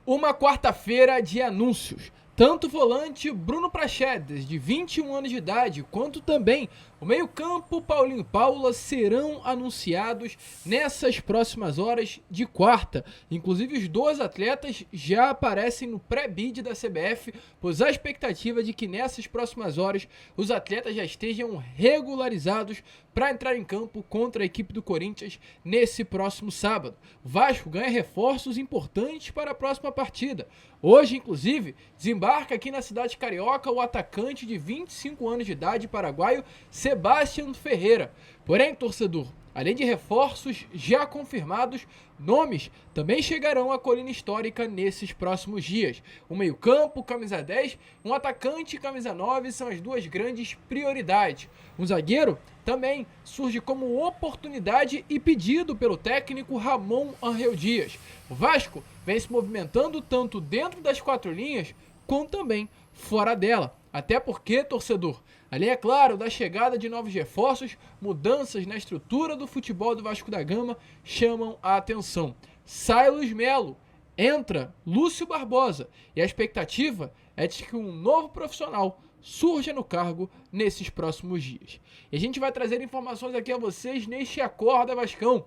Uma quarta-feira de anúncios. Tanto o volante Bruno Praxedes, de 21 anos de idade, quanto também o meio-campo Paulinho Paula serão anunciados nessas próximas horas de quarta. Inclusive, os dois atletas já aparecem no pré-bid da CBF, pois há expectativa de que nessas próximas horas os atletas já estejam regularizados para entrar em campo contra a equipe do Corinthians nesse próximo sábado. O Vasco ganha reforços importantes para a próxima partida. Hoje, inclusive, desembarca aqui na cidade carioca o atacante de 25 anos de idade paraguaio Sebastián Ferreira. Porém, torcedor, além de reforços já confirmados, nomes também chegarão à colina histórica nesses próximos dias. O meio-campo, camisa 10, um atacante, camisa 9, são as duas grandes prioridades. Um zagueiro também surge como oportunidade e pedido pelo técnico Ramon Angel Dias. O Vasco vem se movimentando tanto dentro das quatro linhas, quanto também fora dela. Até porque, torcedor, além, é claro, da chegada de novos reforços, mudanças na estrutura do futebol do Vasco da Gama chamam a atenção. Sai Luiz Melo, entra Lúcio Barbosa e a expectativa é de que um novo profissional surja no cargo nesses próximos dias. E a gente vai trazer informações aqui a vocês neste Acorda Vascão.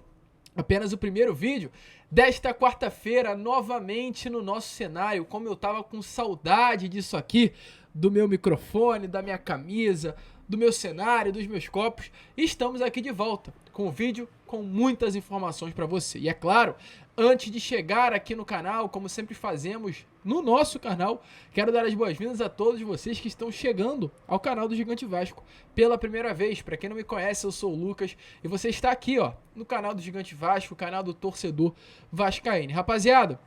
Apenas o primeiro vídeo desta quarta-feira, novamente no nosso cenário. Como eu tava com saudade disso aqui, do meu microfone, da minha camisa, do meu cenário, dos meus copos, estamos aqui de volta com o vídeo com muitas informações para você. E é claro, antes de chegar aqui no canal, como sempre fazemos no nosso canal, quero dar as boas-vindas a todos vocês que estão chegando ao canal do Gigante Vasco pela primeira vez. Para quem não me conhece, eu sou o Lucas e você está aqui, ó, no canal do Gigante Vasco, o canal do torcedor vascaíno. Rapaziada,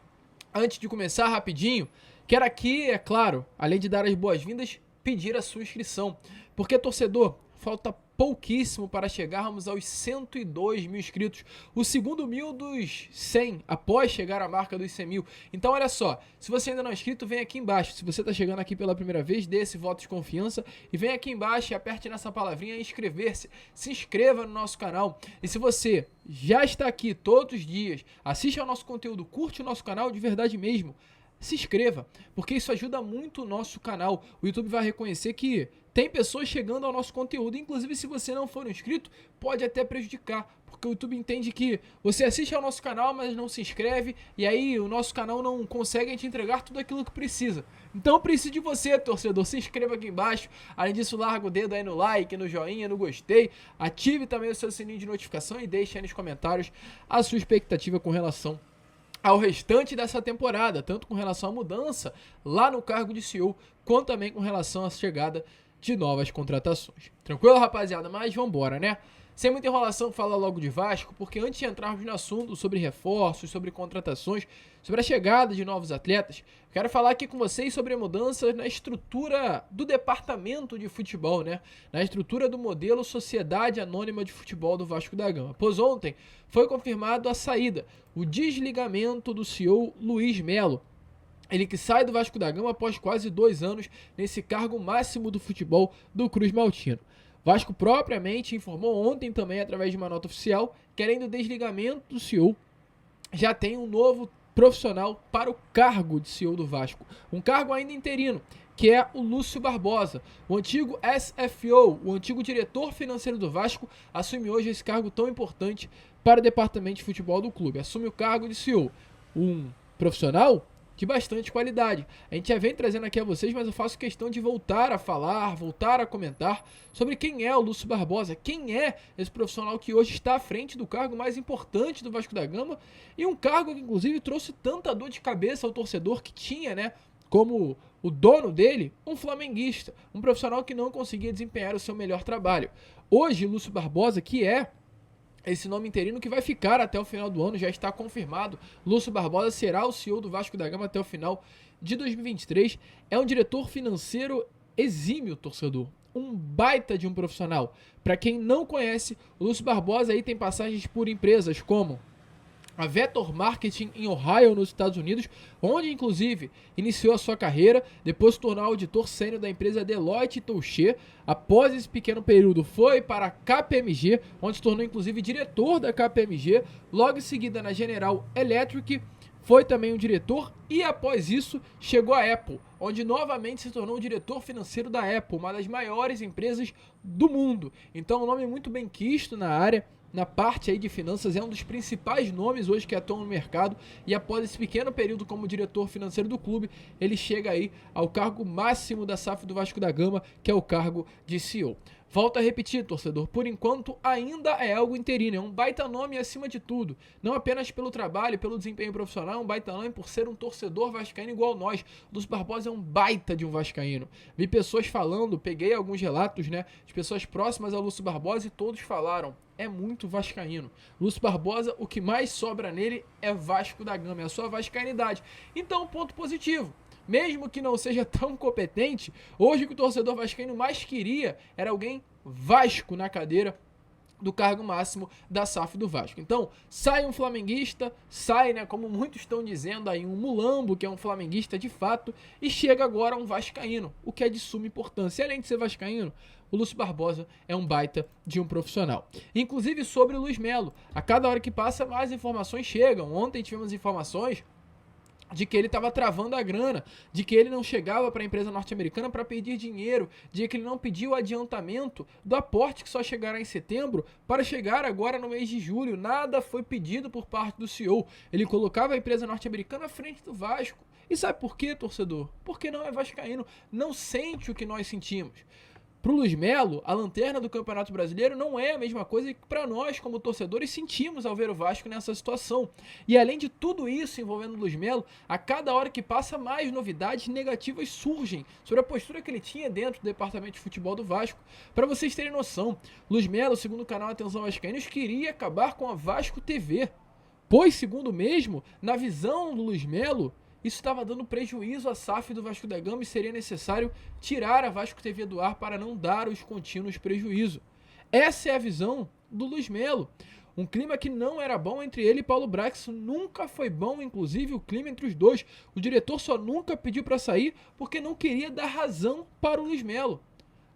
antes de começar rapidinho, quero aqui, é claro, além de dar as boas-vindas, pedir a sua inscrição. Porque, torcedor, falta pouquíssimo para chegarmos aos 102 mil inscritos. O segundo mil dos 100, após chegar à marca dos 100 mil. Então, olha só, se você ainda não é inscrito, vem aqui embaixo. Se você está chegando aqui pela primeira vez, dê esse voto de confiança e vem aqui embaixo e aperte nessa palavrinha inscrever-se. Se inscreva no nosso canal. E se você já está aqui todos os dias, assiste ao nosso conteúdo, curte o nosso canal de verdade mesmo, se inscreva, porque isso ajuda muito o nosso canal. O YouTube vai reconhecer que tem pessoas chegando ao nosso conteúdo. Inclusive, se você não for inscrito, pode até prejudicar, porque o YouTube entende que você assiste ao nosso canal, mas não se inscreve, e aí o nosso canal não consegue te entregar tudo aquilo que precisa. Então, eu preciso de você, torcedor. Se inscreva aqui embaixo. Além disso, larga o dedo aí no like, no joinha, no gostei. Ative também o seu sininho de notificação e deixe aí nos comentários a sua expectativa com relação ao restante dessa temporada, tanto com relação à mudança lá no cargo de CEO, quanto também com relação à chegada de novas contratações. Tranquilo, rapaziada? Mas vambora, né? Sem muita enrolação, fala logo de Vasco, porque antes de entrarmos no assunto sobre reforços, sobre contratações, sobre a chegada de novos atletas, quero falar aqui com vocês sobre a mudança na estrutura do departamento de futebol, né? Na estrutura do modelo Sociedade Anônima de Futebol do Vasco da Gama. Pois ontem foi confirmado a saída, o desligamento do CEO Luiz Melo. Ele que sai do Vasco da Gama após quase 2 anos nesse cargo máximo do futebol do Cruz Maltino. Vasco propriamente informou ontem também, através de uma nota oficial, que além do desligamento do CEO, já tem um novo profissional para o cargo de CEO do Vasco. Um cargo ainda interino, que é o Lúcio Barbosa. O antigo SFO, o antigo diretor financeiro do Vasco, assume hoje esse cargo tão importante para o departamento de futebol do clube. Assume o cargo de CEO. Um profissional de bastante qualidade. A gente já vem trazendo aqui a vocês, mas eu faço questão de voltar a falar, voltar a comentar sobre quem é o Lúcio Barbosa, quem é esse profissional que hoje está à frente do cargo mais importante do Vasco da Gama e um cargo que inclusive trouxe tanta dor de cabeça ao torcedor que tinha, né, como o dono dele, um flamenguista, um profissional que não conseguia desempenhar o seu melhor trabalho. Hoje, Lúcio Barbosa, que é esse nome interino que vai ficar até o final do ano, já está confirmado. Lúcio Barbosa será o CEO do Vasco da Gama até o final de 2023. É um diretor financeiro exímio, torcedor. Um baita de um profissional. Para quem não conhece, o Lúcio Barbosa aí tem passagens por empresas como a Vector Marketing em Ohio, nos Estados Unidos, onde inclusive iniciou a sua carreira, depois se tornou auditor sênior da empresa Deloitte Touche. Após esse pequeno período foi para a KPMG, onde se tornou inclusive diretor da KPMG, logo em seguida na General Electric, foi também um diretor e após isso chegou a Apple, onde novamente se tornou o diretor financeiro da Apple, uma das maiores empresas do mundo. Então um nome muito bem quisto na área, na parte aí de finanças, é um dos principais nomes hoje que atuam no mercado, e após esse pequeno período como diretor financeiro do clube, ele chega aí ao cargo máximo da SAF do Vasco da Gama, que é o cargo de CEO. Volto a repetir, torcedor, por enquanto ainda é algo interino, é um baita nome acima de tudo, não apenas pelo trabalho, pelo desempenho profissional, é um baita nome por ser um torcedor vascaíno igual nós. O Lúcio Barbosa é um baita de um vascaíno. Vi pessoas falando, peguei alguns relatos, né, de pessoas próximas ao Lúcio Barbosa e todos falaram, é muito vascaíno. Lúcio Barbosa, o que mais sobra nele é Vasco da Gama, é a sua vascainidade. Então, ponto positivo. Mesmo que não seja tão competente, hoje o que o torcedor vascaíno mais queria era alguém Vasco na cadeira do cargo máximo da SAF do Vasco. Então, sai um flamenguista, sai, né, como muitos estão dizendo aí, um mulambo, que é um flamenguista de fato, e chega agora um vascaíno, o que é de suma importância. E além de ser vascaíno, o Lúcio Barbosa é um baita de um profissional. Inclusive sobre o Luiz Melo, a cada hora que passa mais informações chegam. Ontem tivemos informações de que ele estava travando a grana, de que ele não chegava para a empresa norte-americana para pedir dinheiro, de que ele não pediu adiantamento do aporte que só chegará em setembro para chegar agora no mês de julho. Nada foi pedido por parte do CEO. Ele colocava a empresa norte-americana à frente do Vasco. E sabe por quê, torcedor? Porque não é vascaíno, não sente o que nós sentimos. Para o Luiz Melo, a lanterna do Campeonato Brasileiro não é a mesma coisa que para nós, como torcedores, sentimos ao ver o Vasco nessa situação. E além de tudo isso envolvendo o Luiz Melo, a cada hora que passa, mais novidades negativas surgem sobre a postura que ele tinha dentro do departamento de futebol do Vasco. Para vocês terem noção, Luiz Melo, segundo o canal Atenção Vascaínos, queria acabar com a Vasco TV. Pois, segundo o mesmo, na visão do Luiz Melo, isso estava dando prejuízo à SAF do Vasco da Gama e seria necessário tirar a Vasco TV do ar para não dar os contínuos prejuízo. Essa é a visão do Luiz Melo. Um clima que não era bom entre ele e Paulo Brax, nunca foi bom, inclusive, o clima entre os dois. O diretor só nunca pediu para sair porque não queria dar razão para o Luiz Melo.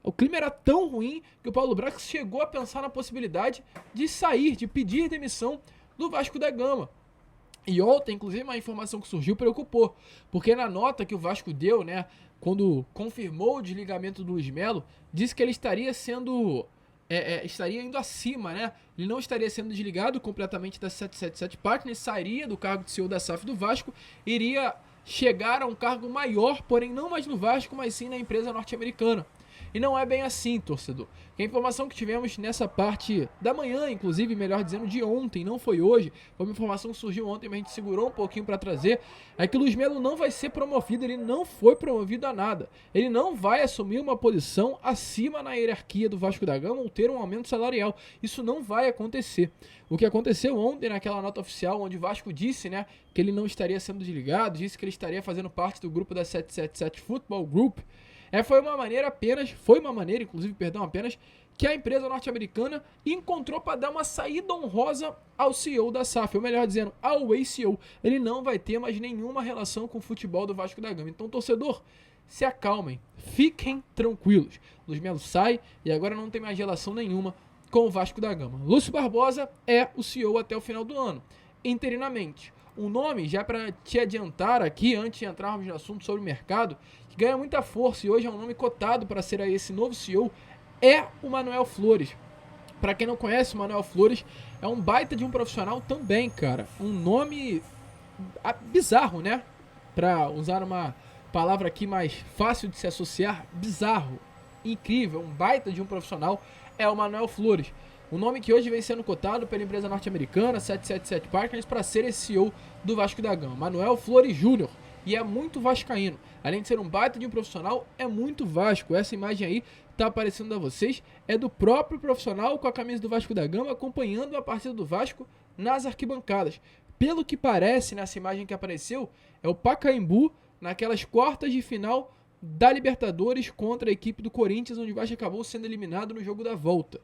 O clima era tão ruim que o Paulo Brax chegou a pensar na possibilidade de sair, de pedir demissão do Vasco da Gama. E ontem, inclusive, uma informação que surgiu preocupou, porque na nota que o Vasco deu, né, quando confirmou o desligamento do Luiz Melo, disse que ele estaria estaria indo acima, né? Ele não estaria sendo desligado completamente da 777 Partners, sairia do cargo de CEO da SAF do Vasco, iria chegar a um cargo maior, porém não mais no Vasco, mas sim na empresa norte-americana. E não é bem assim, torcedor. A informação que tivemos nessa parte da manhã, inclusive, melhor dizendo, de ontem, não foi hoje, foi uma informação que surgiu ontem, mas a gente segurou um pouquinho para trazer, é que o Luiz Melo não vai ser promovido, ele não foi promovido a nada. Ele não vai assumir uma posição acima na hierarquia do Vasco da Gama ou ter um aumento salarial. Isso não vai acontecer. O que aconteceu ontem naquela nota oficial, onde o Vasco disse, né, que ele não estaria sendo desligado, disse que ele estaria fazendo parte do grupo da 777 Football Group, foi uma maneira apenas que a empresa norte-americana encontrou para dar uma saída honrosa ao CEO da SAF, ou melhor dizendo, ao ex-CEO. Ele não vai ter mais nenhuma relação com o futebol do Vasco da Gama. Então, torcedor, se acalmem, fiquem tranquilos. Luiz Melo sai e agora não tem mais relação nenhuma com o Vasco da Gama. Lúcio Barbosa é o CEO até o final do ano, interinamente. Um nome, já para te adiantar aqui, antes de entrarmos no assunto sobre o mercado, que ganha muita força e hoje é um nome cotado para ser aí esse novo CEO, é o Manuel Flores. Para quem não conhece, o Manuel Flores é um baita de um profissional também, cara. Um nome bizarro, né? Para usar uma palavra aqui mais fácil de se associar, bizarro, incrível, um baita de um profissional é o Manuel Flores. O nome que hoje vem sendo cotado pela empresa norte-americana 777 Partners para ser esse CEO do Vasco da Gama, Manuel Flores Júnior, e é muito vascaíno. Além de ser um baita de um profissional, é muito Vasco. Essa imagem aí tá aparecendo a vocês é do próprio profissional com a camisa do Vasco da Gama acompanhando a partida do Vasco nas arquibancadas. Pelo que parece nessa imagem que apareceu, é o Pacaembu naquelas quartas de final da Libertadores contra a equipe do Corinthians, onde o Vasco acabou sendo eliminado no jogo da volta.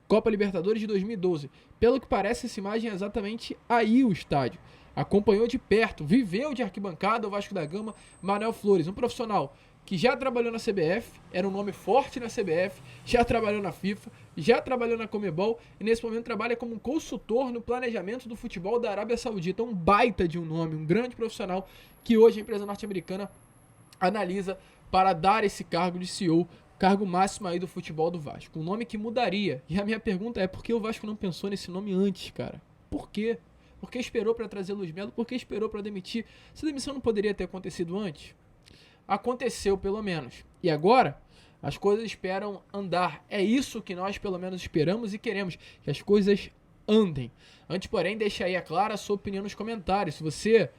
Copa Libertadores de 2012. Pelo que parece, essa imagem é exatamente aí o estádio. acompanhou de perto, viveu de arquibancada o Vasco da Gama, Manuel Flores, um profissional que já trabalhou na CBF, era um nome forte na CBF, já trabalhou na FIFA, já trabalhou na Conmebol e nesse momento trabalha como um consultor no planejamento do futebol da Arábia Saudita. Um baita de um nome, um grande profissional que hoje a empresa norte-americana analisa para dar esse cargo de CEO, cargo máximo aí do futebol do Vasco. Um nome que mudaria. E a minha pergunta é, por que o Vasco não pensou nesse nome antes, cara? Por quê? Por que esperou para trazer Luiz Melo? Por que esperou para demitir? Essa demissão não poderia ter acontecido antes? Aconteceu, pelo menos. E agora, as coisas esperam andar. É isso que nós, pelo menos, esperamos e queremos, que as coisas andem. Antes, porém, deixa aí, é clara, a sua opinião nos comentários. Se você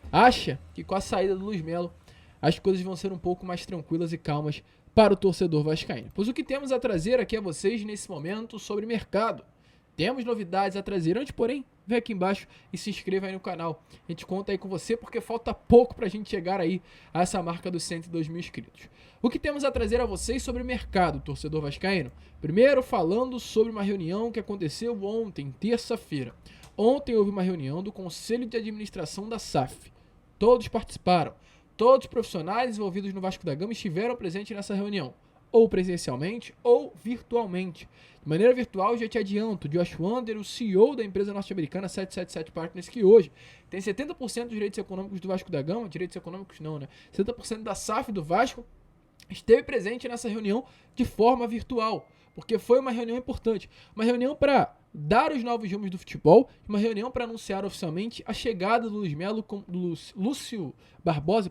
acha que com a saída do Luiz Melo, as coisas vão ser um pouco mais tranquilas e calmas para o torcedor vascaíno. Pois o que temos a trazer aqui a vocês nesse momento sobre mercado. Temos novidades a trazer. Antes, porém, vem aqui embaixo e se inscreva aí no canal. A gente conta aí com você porque falta pouco pra gente chegar aí a essa marca dos 102 mil inscritos. O que temos a trazer a vocês sobre mercado, torcedor vascaíno? Primeiro, falando sobre uma reunião que aconteceu ontem, terça-feira. Ontem houve uma reunião do Conselho de Administração da SAF. Todos participaram. Todos os profissionais envolvidos no Vasco da Gama estiveram presentes nessa reunião, ou presencialmente ou virtualmente. De maneira virtual, já te adianto, Josh Wander, o CEO da empresa norte-americana 777 Partners, que hoje tem 70% dos direitos econômicos do Vasco da Gama, direitos econômicos não, né? 70% da SAF do Vasco, esteve presente nessa reunião de forma virtual, porque foi uma reunião importante, uma reunião para dar os novos rumos do futebol, uma reunião para anunciar oficialmente a chegada do Luiz Melo, Lúcio Barbosa,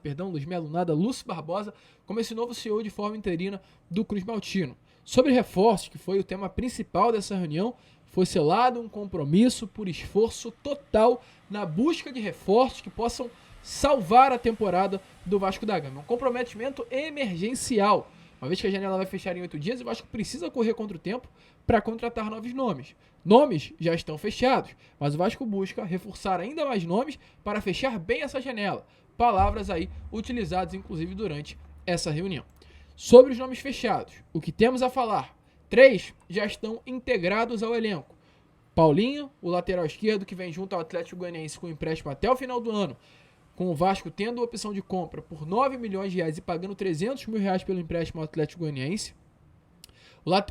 Lúcio Barbosa, como esse novo CEO de forma interina do Cruz Maltino. Sobre reforços, que foi o tema principal dessa reunião, foi selado um compromisso por esforço total na busca de reforços que possam salvar a temporada do Vasco da Gama. Um comprometimento emergencial. Uma vez que a janela vai fechar em 8 dias, o Vasco precisa correr contra o tempo para contratar novos nomes. Nomes já estão fechados, mas o Vasco busca reforçar ainda mais nomes para fechar bem essa janela. Palavras aí utilizadas, inclusive, durante essa reunião. Sobre os nomes fechados, o que temos a falar? 3 já estão integrados ao elenco. Paulinho, o lateral esquerdo, que vem junto ao Atlético Goianiense com empréstimo até o final do ano, com o Vasco tendo a opção de compra por 9 milhões de reais e pagando 300 mil reais pelo empréstimo ao Atlético Goianiense.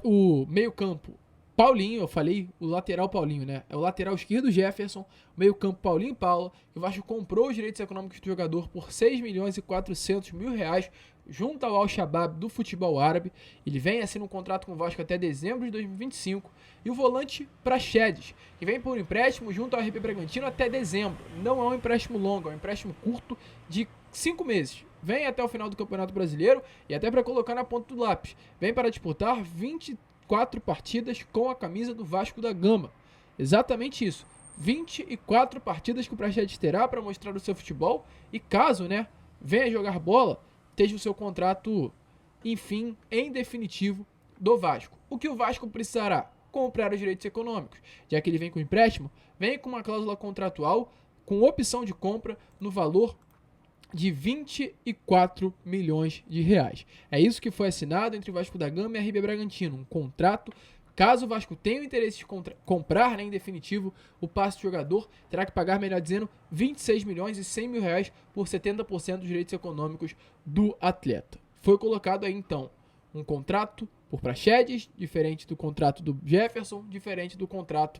O meio-campo, Paulinho, eu falei o lateral Paulinho, né? É o lateral esquerdo Jefferson, meio-campo Paulinho e Paula, que o Vasco comprou os direitos econômicos do jogador por 6 milhões e 400 mil reais junto ao Al-Shabaab do futebol árabe. Ele vem assinando um contrato com o Vasco até dezembro de 2025. E o volante Praxedes, que vem por empréstimo junto ao RB Bragantino até dezembro. Não é um empréstimo longo, é um empréstimo curto de 5 meses. Vem até o final do Campeonato Brasileiro e até para colocar na ponta do lápis. Vem para disputar 24 partidas com a camisa do Vasco da Gama. Exatamente isso. 24 partidas que o Praxedes terá para mostrar o seu futebol e caso, venha jogar bola, esteja o seu contrato, enfim, em definitivo do Vasco. O que o Vasco precisará? Comprar os direitos econômicos. Já que ele vem com empréstimo, vem com uma cláusula contratual com opção de compra no valor de 24 milhões de reais. É isso que foi assinado entre o Vasco da Gama e a RB Bragantino. Um contrato, caso o Vasco tenha o interesse de comprar, em definitivo, o passe do jogador, terá que pagar, melhor dizendo, 26 milhões e 100 mil reais por 70% dos direitos econômicos do atleta. Foi colocado aí, então, um contrato por Praxedes, diferente do contrato do Jefferson, diferente do contrato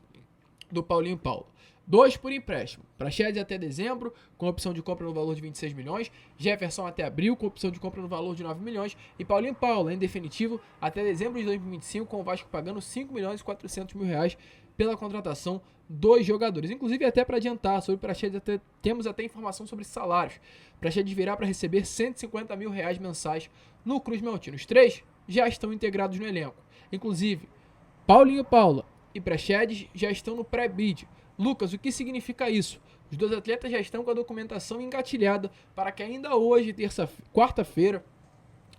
do Paulinho Paulo. 2 por empréstimo. Praxedes até dezembro, com opção de compra no valor de 26 milhões. Jefferson até abril, com opção de compra no valor de 9 milhões. E Paulinho Paulo, em definitivo, até dezembro de 2025, com o Vasco pagando 5 milhões e 400 mil reais pela contratação dos jogadores. Inclusive, até para adiantar, sobre Praxedes, temos até informação sobre salários. Praxedes virá para receber 150 mil reais mensais no Cruz Maltino. Os 3 já estão integrados no elenco. Inclusive, Paulinho Paula e Praxedes já estão no pré-bid. Lucas, o que significa isso? Os 2 atletas já estão com a documentação engatilhada para que ainda hoje, quarta-feira,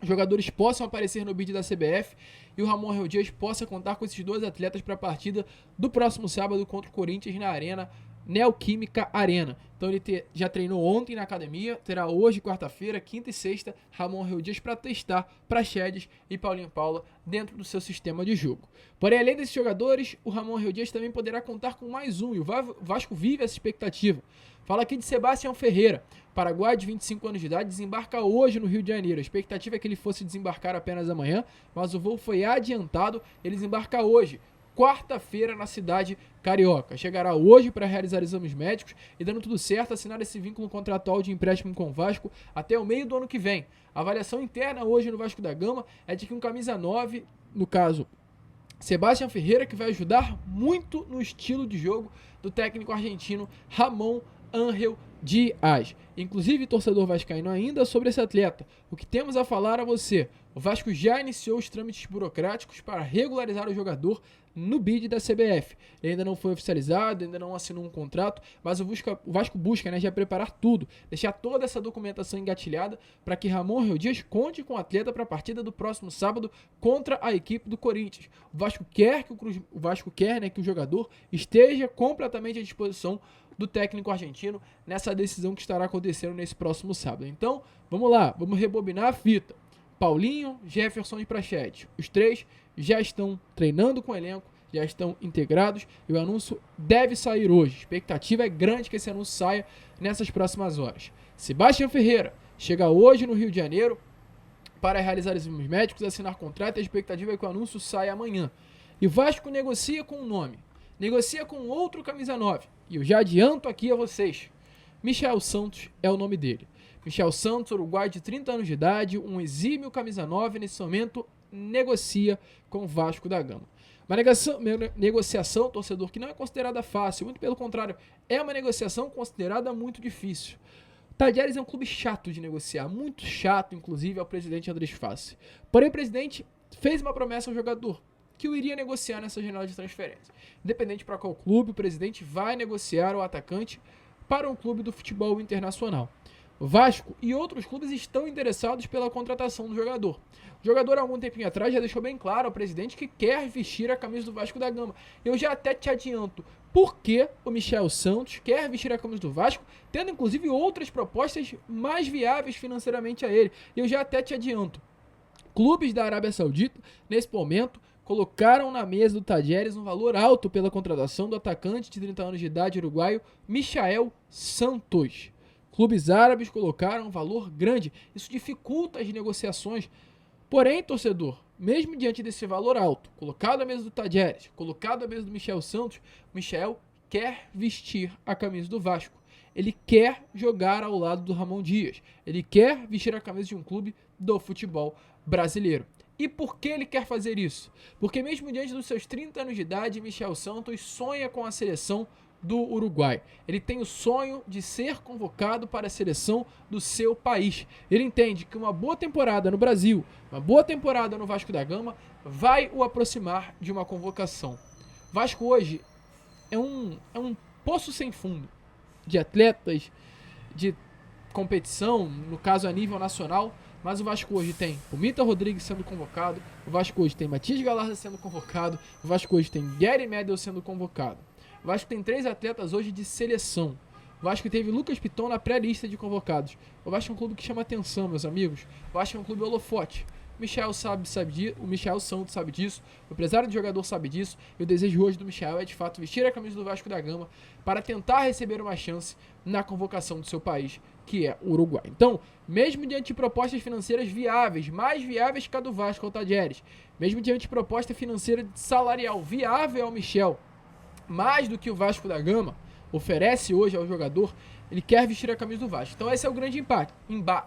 os jogadores possam aparecer no bid da CBF e o Ramon Real Dias possa contar com esses 2 atletas para a partida do próximo sábado contra o Corinthians na Arena Neoquímica Arena. Então ele já treinou ontem na academia, terá hoje, quarta-feira, quinta e sexta, Ramon Reu Dias para testar Praxedes e Paulinho Paula dentro do seu sistema de jogo. Porém, além desses jogadores, o Ramon Reu Dias também poderá contar com mais um, e o Vasco vive essa expectativa. Fala aqui de Sebastião Ferreira, paraguaio de 25 anos de idade, desembarca hoje no Rio de Janeiro. A expectativa é que ele fosse desembarcar apenas amanhã, mas o voo foi adiantado, ele desembarca hoje, quarta-feira, na cidade carioca. Chegará hoje para realizar exames médicos e, dando tudo certo, assinar esse vínculo contratual de empréstimo com o Vasco até o meio do ano que vem. A avaliação interna hoje no Vasco da Gama é de que um camisa 9, no caso Sebastião Ferreira, que vai ajudar muito no estilo de jogo do técnico argentino Ramon Ángel Dias. Inclusive, torcedor vascaíno, ainda sobre esse atleta, o que temos a falar a você: o Vasco já iniciou os trâmites burocráticos para regularizar o jogador no bid da CBF. Ele ainda não foi oficializado, ainda não assinou um contrato, mas o Vasco busca, já preparar tudo, deixar toda essa documentação engatilhada para que Ramon Reu Dias conte com o atleta para a partida do próximo sábado contra a equipe do Corinthians. O Vasco quer que o jogador esteja completamente à disposição do técnico argentino nessa decisão que estará acontecendo nesse próximo sábado. Então, vamos lá, vamos rebobinar a fita. Paulinho, Jefferson e Praxedes, os três já estão treinando com o elenco, já estão integrados e o anúncio deve sair hoje. A expectativa é grande que esse anúncio saia nessas próximas horas. Sebastião Ferreira chega hoje no Rio de Janeiro para realizar exames médicos, assinar contrato, e a expectativa é que o anúncio saia amanhã. E o Vasco negocia com um nome, negocia com outro camisa 9, e eu já adianto aqui a vocês, Michel Santos é o nome dele. Michel Santos, uruguaio de 30 anos de idade, um exímio camisa 9, nesse momento negocia com o Vasco da Gama. Uma negociação, torcedor, que não é considerada fácil, muito pelo contrário, é uma negociação considerada muito difícil. Talleres é um clube chato de negociar, muito chato, inclusive, ao presidente Andrés Fassi. Porém, o presidente fez uma promessa ao jogador, que o iria negociar nessa janela de transferência. Independente para qual clube, o presidente vai negociar o atacante para um clube do futebol internacional. O Vasco e outros clubes estão interessados pela contratação do jogador. O jogador, há algum tempinho atrás, já deixou bem claro ao presidente que quer vestir a camisa do Vasco da Gama. Eu já até te adianto por que o Michel Santos quer vestir a camisa do Vasco, tendo inclusive outras propostas mais viáveis financeiramente a ele. Eu já até te adianto. Clubes da Arábia Saudita, nesse momento, colocaram na mesa do Talleres um valor alto pela contratação do atacante de 30 anos de idade uruguaio Michel Santos. Clubes árabes colocaram um valor grande. Isso dificulta as negociações. Porém, torcedor, mesmo diante desse valor alto, colocado à mesa do Talleres, colocado à mesa do Michel Santos, Michel quer vestir a camisa do Vasco. Ele quer jogar ao lado do Ramon Dias. Ele quer vestir a camisa de um clube do futebol brasileiro. E por que ele quer fazer isso? Porque mesmo diante dos seus 30 anos de idade, Michel Santos sonha com a seleção do Uruguai. Ele tem o sonho de ser convocado para a seleção do seu país. Ele entende que uma boa temporada no Brasil, uma boa temporada no Vasco da Gama, vai o aproximar de uma convocação. Vasco hoje é um poço sem fundo de atletas, de competição, no caso a nível nacional, mas o Vasco hoje tem o Mita Rodrigues sendo convocado, o Vasco hoje tem Matias Galarza sendo convocado, o Vasco hoje tem Gary Medel sendo convocado. O Vasco tem 3 atletas hoje de seleção. O Vasco teve Lucas Piton na pré-lista de convocados. O Vasco é um clube que chama atenção, meus amigos. O Vasco é um clube holofote. O Michel Santos sabe disso, o empresário do jogador sabe disso, e o desejo hoje do Michel é de fato vestir a camisa do Vasco da Gama para tentar receber uma chance na convocação do seu país, que é o Uruguai. Então, mesmo diante de propostas financeiras viáveis, mais viáveis que a do Vasco ao Talleres, mesmo diante de proposta financeira salarial viável ao Michel, mais do que o Vasco da Gama oferece hoje ao jogador, ele quer vestir a camisa do Vasco. Então esse é o grande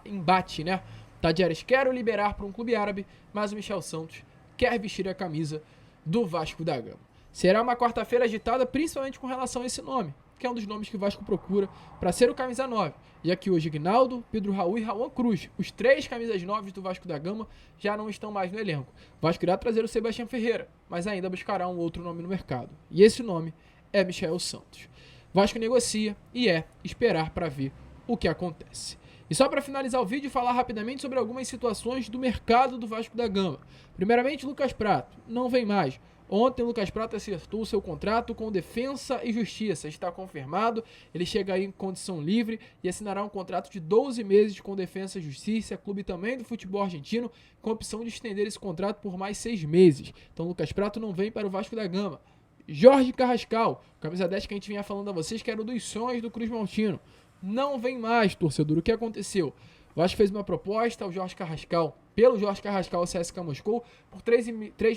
embate, né? Talleres quer o liberar para um clube árabe, mas o Michel Santos quer vestir a camisa do Vasco da Gama. Será uma quarta-feira agitada, principalmente com relação a esse nome, que é um dos nomes que o Vasco procura para ser o camisa 9, já que hoje Ginaldo, Pedro Raul e Raul Cruz, os 3 camisas 9 do Vasco da Gama, já não estão mais no elenco. O Vasco irá trazer o Sebastião Ferreira, mas ainda buscará um outro nome no mercado. E esse nome é Michel Santos. O Vasco negocia e esperar para ver o que acontece. E só para finalizar o vídeo, falar rapidamente sobre algumas situações do mercado do Vasco da Gama. Primeiramente, Lucas Prato não vem mais. Ontem, Lucas Prato acertou o seu contrato com Defensa e Justiça. Está confirmado, ele chega aí em condição livre e assinará um contrato de 12 meses com Defensa e Justiça, clube também do futebol argentino, com a opção de estender esse contrato por mais 6 meses. Então, Lucas Prato não vem para o Vasco da Gama. Jorge Carrascal, camisa 10 que a gente vinha falando a vocês, que era um dos sonhos do Cruz Maltino. Não vem mais, torcedor. O que aconteceu? O Vasco fez uma proposta ao Jorge Carrascal, pelo Jorge Carrascal ao CSKA Moscou, por 3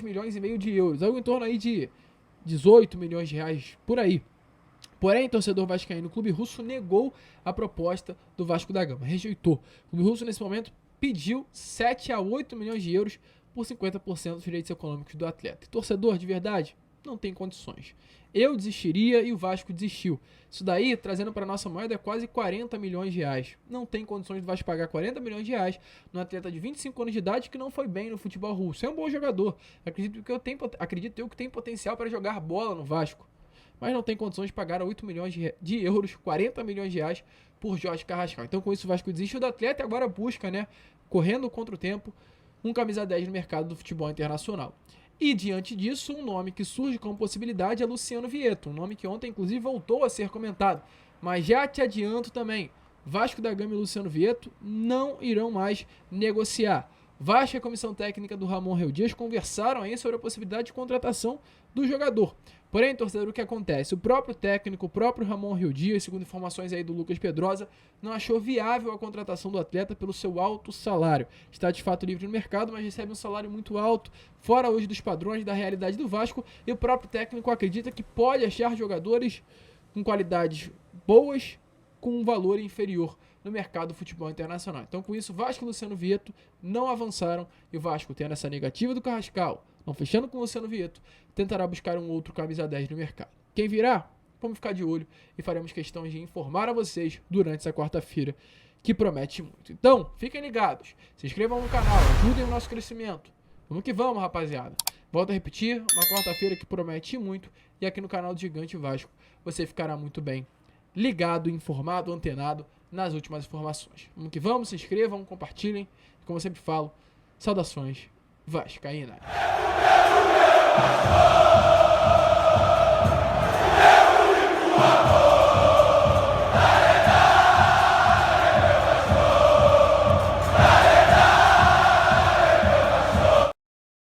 milhões e meio de euros, algo em torno aí de 18 milhões de reais, por aí. Porém, torcedor vascaíno, o clube russo negou a proposta do Vasco da Gama, rejeitou. O clube russo, nesse momento, pediu 7 a 8 milhões de euros por 50% dos direitos econômicos do atleta. E, torcedor, de verdade, não tem condições. Eu desistiria e o Vasco desistiu. Isso daí, trazendo para a nossa moeda, é quase 40 milhões de reais. Não tem condições do Vasco pagar 40 milhões de reais num atleta de 25 anos de idade que não foi bem no futebol russo. É um bom jogador. Acredito eu que tem potencial para jogar bola no Vasco. Mas não tem condições de pagar 8 milhões de euros, 40 milhões de reais por Jorge Carrascal. Então, com isso, o Vasco desistiu do atleta e agora busca, né, correndo contra o tempo, um camisa 10 no mercado do futebol internacional. E diante disso, um nome que surge como possibilidade é Luciano Vietto, um nome que ontem inclusive voltou a ser comentado. Mas já te adianto também, Vasco da Gama e Luciano Vietto não irão mais negociar. Vasco e a comissão técnica do Ramon Reu Dias conversaram aí sobre a possibilidade de contratação do jogador. Porém, torcedor, o que acontece? O próprio técnico, o próprio Ramon Reu Dias, segundo informações aí do Lucas Pedrosa, não achou viável a contratação do atleta pelo seu alto salário. Está de fato livre no mercado, mas recebe um salário muito alto, fora hoje dos padrões da realidade do Vasco, e o próprio técnico acredita que pode achar jogadores com qualidades boas, com um valor inferior no mercado do futebol internacional. Então, com isso, Vasco e Luciano Vietto não avançaram e o Vasco, tendo essa negativa do Carrascal, não fechando com o Luciano Vietto, tentará buscar um outro camisa 10 no mercado. Quem virá? Vamos ficar de olho e faremos questão de informar a vocês durante essa quarta-feira, que promete muito. Então, fiquem ligados, se inscrevam no canal, ajudem o nosso crescimento. Vamos que vamos, rapaziada. Volto a repetir, uma quarta-feira que promete muito e aqui no canal do Gigante Vasco você ficará muito bem ligado, informado, antenado nas últimas informações. Vamos que vamos, se inscrevam, compartilhem. Como eu sempre falo, saudações vascaínas.